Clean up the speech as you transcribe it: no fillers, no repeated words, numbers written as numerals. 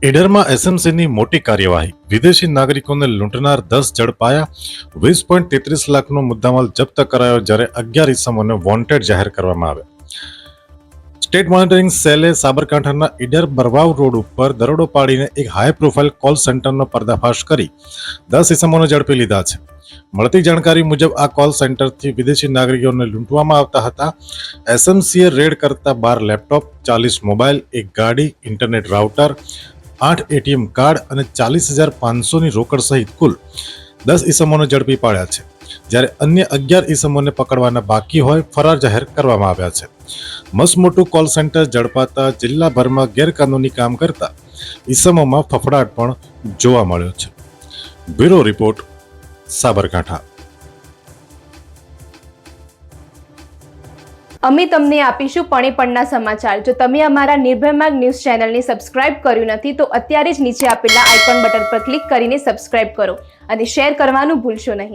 ઈડરમાં એસએમસીની મોટી કાર્યવાહી, વિદેશી નાગરિકોને લૂંટનાર 10 ઝડપાયા, 20.33 લાખનો મુદ્દામાલ જપ્ત કરાયો, જ્યારે 11 ઇસમોને વોન્ટેડ જાહેર કરવામાં આવ્યા. સ્ટેટ મોનિટરિંગ સેલે સાબરકાંઠાના ઈડર બરવાવ રોડ ઉપર દરોડો પાડીને એક હાઈ પ્રોફાઇલ કોલ સેન્ટરનો પર્દાફાશ કરી 10 ઇસમોને ઝડપી લીધા છે. મળતી જાણકારી મુજબ આ કોલ સેન્ટરથી વિદેશી નાગરિકોને લૂંટવામાં આવતા હતા. એસએમસીએ રેડ કરતા 12 લેપટોપ, 40 મોબાઈલ, એક ગાડી, ઇન્ટરનેટ રાઉટર, 8 એટીએમ કાર્ડ અને 40,500ની રોકડ સહિત કુલ 10 ઇસમોને ઝડપી પાડ્યા છે, જ્યારે અન્ય 11 ઇસમોને પકડવાના બાકી હોય ફરાર જાહેર કરવામાં આવ્યા છે. મસમોટું કોલ સેન્ટર ઝડપાતા જિલ્લાભરમાં ગેરકાનૂની કામ કરતા ઇસમોમાં ફફડાટ પણ જોવા મળ્યો છે. Bureau report, Sabarkantha. અમે તમને આપીશું પણેપણના સમાચાર. જો તમે અમારા નિર્ભય માર્ગ ન્યૂઝ ચેનલને સબસ્ક્રાઇબ કર્યું નથી તો અત્યારે જ નીચે આપેલા આઇકોન બટન પર ક્લિક કરીને સબસ્ક્રાઇબ કરો અને શેર કરવાનું ભૂલશો નહીં.